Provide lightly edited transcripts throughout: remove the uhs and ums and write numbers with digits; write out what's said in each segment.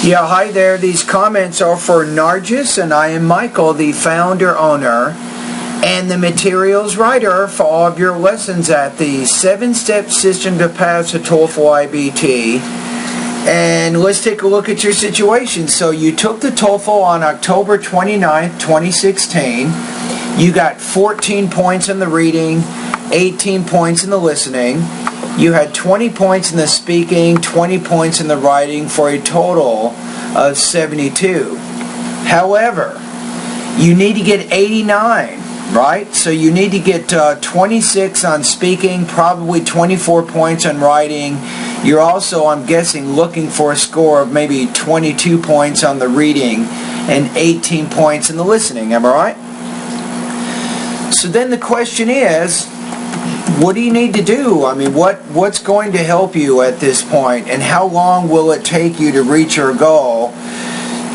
Yeah, hi there. These comments are for Nargis, and I am Michael, the founder, owner, and the materials writer for all of your lessons at the 7-Step System to Pass the TOEFL IBT. And let's take a look at your situation. So you took the TOEFL on October 29th, 2016. You got 14 points in the reading, 18 points in the listening. You had 20 points in the speaking, 20 points in the writing, for a total of 72. However, you need to get 89, right? So you need to get 26 on speaking, probably 24 points on writing. You're also, I'm guessing, looking for a score of maybe 22 points on the reading and 18 points in the listening. Am I right? So then the question is, what do you need to do? I mean, what's going to help you at this point, and how long will it take you to reach your goal?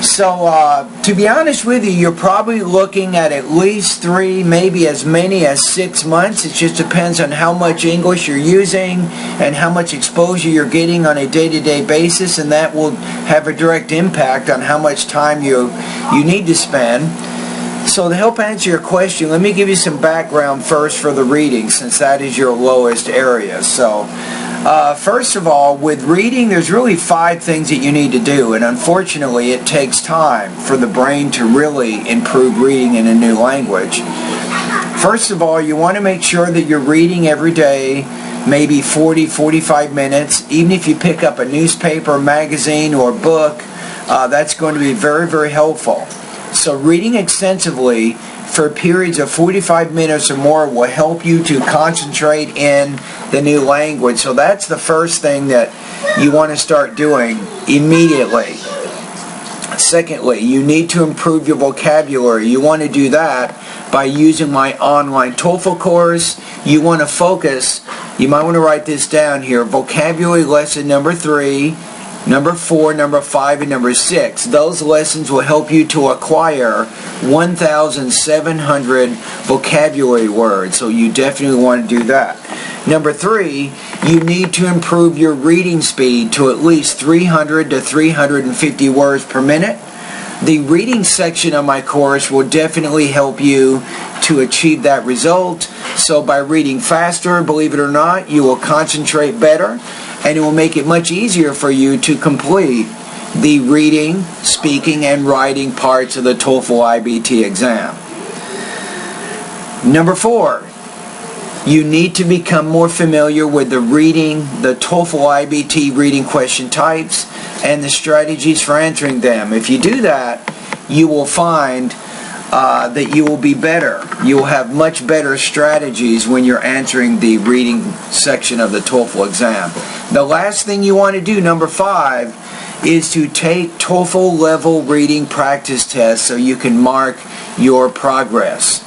So, to be honest with you, you're probably looking at least 3, maybe as many as 6 months. It just depends on how much English you're using and how much exposure you're getting on a day-to-day basis, and that will have a direct impact on how much time you need to spend. So to help answer your question, let me give you some background first for the reading, since that is your lowest area. So first of all, with reading, there's really 5 things that you need to do, and unfortunately it takes time for the brain to really improve reading in a new language. First of all, you want to make sure that you're reading every day, maybe 40-45 minutes. Even if you pick up a newspaper, magazine, or book, that's going to be very, very helpful. So reading extensively for periods of 45 minutes or more will help you to concentrate in the new language. So that's the first thing that you want to start doing immediately. Secondly, you need to improve your vocabulary. You want to do that by using my online TOEFL course. You want to focus, you might want to write this down here, vocabulary lesson number 3, number 4, number 5, and number 6. Those lessons will help you to acquire 1,700 vocabulary words, so you definitely want to do that. Number 3, you need to improve your reading speed to at least 300 to 350 words per minute. The reading section of my course will definitely help you to achieve that result. So by reading faster, believe it or not, you will concentrate better, and it will make it much easier for you to complete the reading, speaking, and writing parts of the TOEFL IBT exam. Number 4, you need to become more familiar with the TOEFL IBT reading question types and the strategies for answering them. If you do that, you will find that you will be better. You will have much better strategies when you're answering the reading section of the TOEFL exam. The last thing you want to do, number 5, is to take TOEFL level reading practice tests so you can mark your progress.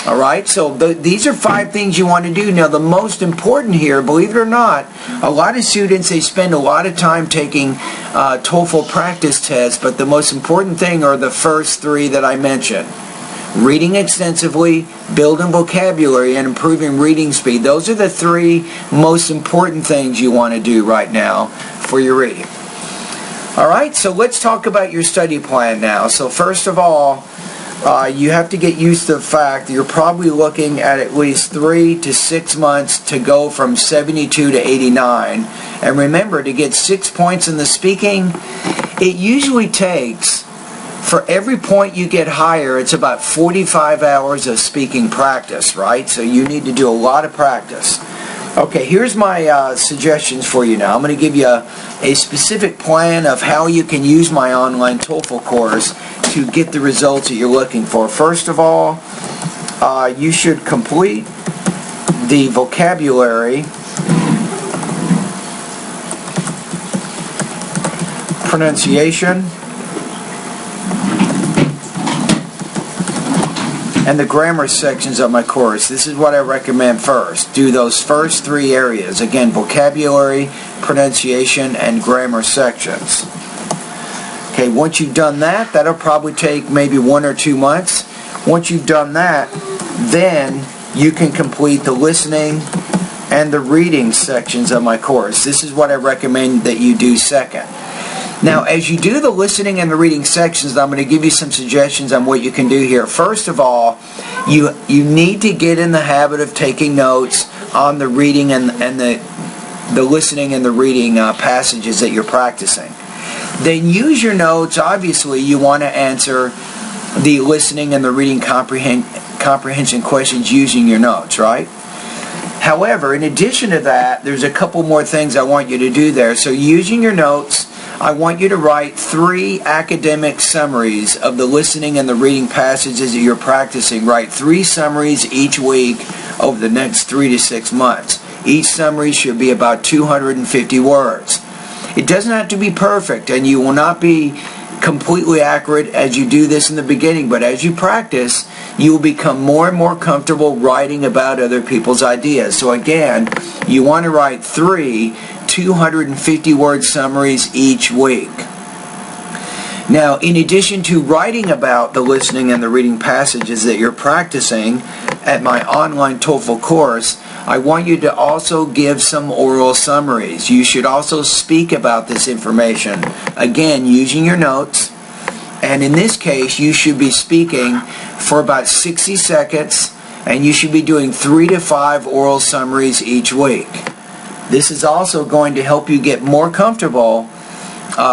Alright, so these are 5 things you want to do. Now the most important here, believe it or not, a lot of students, they spend a lot of time taking TOEFL practice tests, but the most important thing are the first 3 that I mentioned. Reading extensively, building vocabulary, and improving reading speed. Those are the 3 most important things you want to do right now for your reading. Alright, so let's talk about your study plan now. So first of all, you have to get used to the fact that you're probably looking at least 3 to 6 months to go from 72 to 89. And remember, to get 6 points in the speaking, it usually takes, for every point you get higher, it's about 45 hours of speaking practice, right? So you need to do a lot of practice. Okay, here's my suggestions for you now. I'm going to give you a specific plan of how you can use my online TOEFL course to get the results that you're looking for. First of all, you should complete the vocabulary, pronunciation, and the grammar sections of my course. This is what I recommend first. Do those first 3 areas. Again, vocabulary, pronunciation, and grammar sections. Okay, once you've done that, that'll probably take maybe 1 or 2 months. Once you've done that, then you can complete the listening and the reading sections of my course. This is what I recommend that you do second. Now, as you do the listening and the reading sections, I'm going to give you some suggestions on what you can do here. First of all, you need to get in the habit of taking notes on the reading and the listening and the reading passages that you're practicing. Then use your notes. Obviously, you want to answer the listening and the reading comprehension questions using your notes, right? However, in addition to that, there's a couple more things I want you to do there. So using your notes, I want you to write 3 academic summaries of the listening and the reading passages that you're practicing. Write 3 summaries each week over the next 3 to 6 months. Each summary should be about 250 words. It doesn't have to be perfect, and you will not be completely accurate as you do this in the beginning, but as you practice, you will become more and more comfortable writing about other people's ideas. So again, you want to write 3 250-word summaries each week. Now, in addition to writing about the listening and the reading passages that you're practicing at my online TOEFL course, I want you to also give some oral summaries. You should also speak about this information, again, using your notes. And in this case, you should be speaking for about 60 seconds, and you should be doing 3 to 5 oral summaries each week. This is also going to help you get more comfortable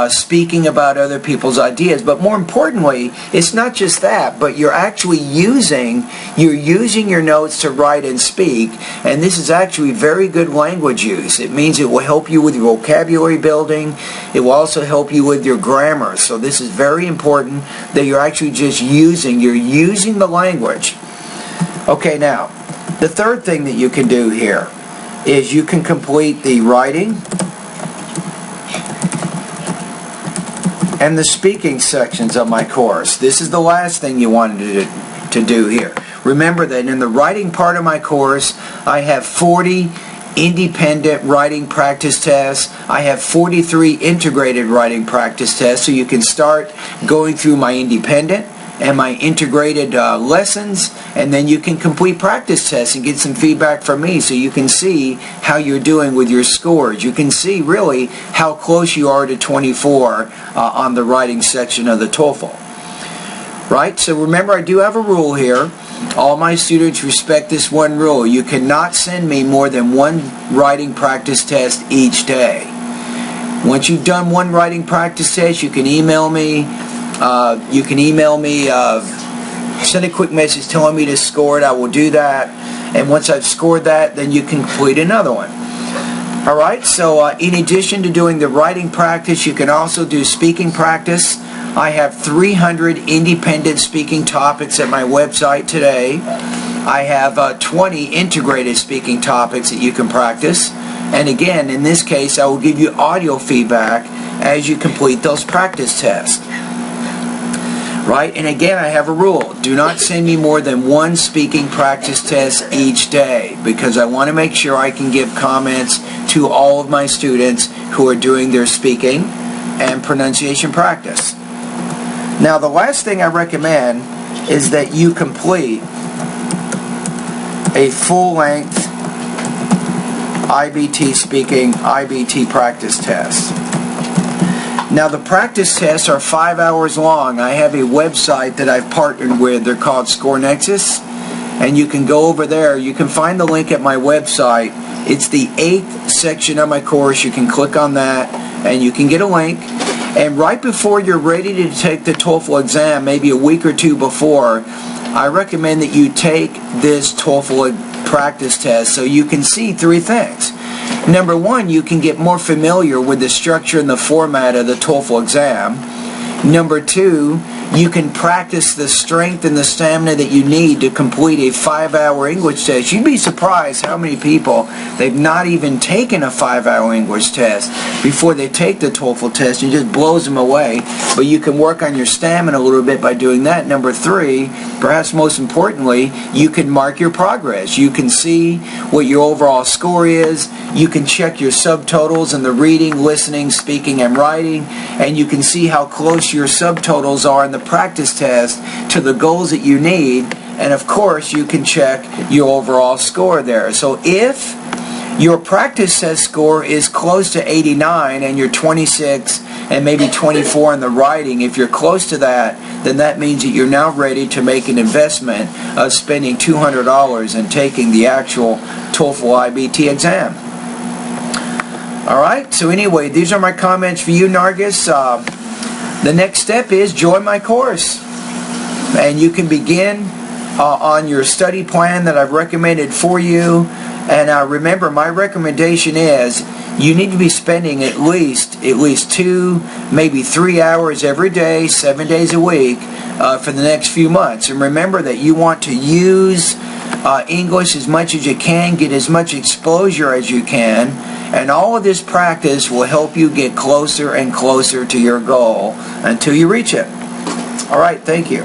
speaking about other people's ideas. But more importantly, it's not just that, but you're actually using your notes to write and speak, and this is actually very good language use. It means it will help you with your vocabulary building. It will also help you with your grammar. So this is very important that you're actually just using the language. Okay, now, the third thing that you can do here is you can complete the writing and the speaking sections of my course. This is the last thing you wanted to do here. Remember that in the writing part of my course, I have 40 independent writing practice tests. I have 43 integrated writing practice tests, so you can start going through my independent and my integrated lessons, and then you can complete practice tests and get some feedback from me so you can see how you're doing with your scores. You can see really how close you are to 24 on the writing section of the TOEFL. Right? So remember, I do have a rule here. All my students respect this one rule. You cannot send me more than 1 writing practice test each day. Once you've done 1 writing practice test, you can email me. Send a quick message telling me to score it. I will do that. And once I've scored that, then you can complete another one. Alright, so in addition to doing the writing practice, you can also do speaking practice. I have 300 independent speaking topics at my website today. I have 20 integrated speaking topics that you can practice. And again, in this case, I will give you audio feedback as you complete those practice tests. Right? And again, I have a rule. Do not send me more than 1 speaking practice test each day, because I want to make sure I can give comments to all of my students who are doing their speaking and pronunciation practice. Now, the last thing I recommend is that you complete a full-length IBT speaking, IBT practice test. Now, the practice tests are 5 hours long. I have a website that I've partnered with. They're called ScoreNexus, and you can go over there. You can find the link at my website. It's the 8th section of my course. You can click on that, and you can get a link. And right before you're ready to take the TOEFL exam, maybe a week or 2 before, I recommend that you take this TOEFL practice test so you can see 3 things. Number 1, you can get more familiar with the structure and the format of the TOEFL exam. Number 2, you can practice the strength and the stamina that you need to complete a 5-hour English test. You'd be surprised how many people, they've not even taken a 5-hour English test before they take the TOEFL test. It just blows them away. But you can work on your stamina a little bit by doing that. Number 3, perhaps most importantly, you can mark your progress. You can see what your overall score is. You can check your subtotals in the reading, listening, speaking, and writing. And you can see how close your subtotals are in the practice test to the goals that you need, and of course you can check your overall score there. So if your practice test score is close to 89 and your 26 and maybe 24 in the writing. If you're close to that, then that means that you're now ready to make an investment of spending $200 and taking the actual TOEFL IBT exam. Alright, so anyway, these are my comments for you, Nargis. The next step is join my course. And you can begin on your study plan that I've recommended for you. And remember, my recommendation is you need to be spending at least 2, maybe 3 hours every day, 7 days a week for the next few months. And remember that you want to use English as much as you can, get as much exposure as you can, and all of this practice will help you get closer and closer to your goal until you reach it. All right, thank you.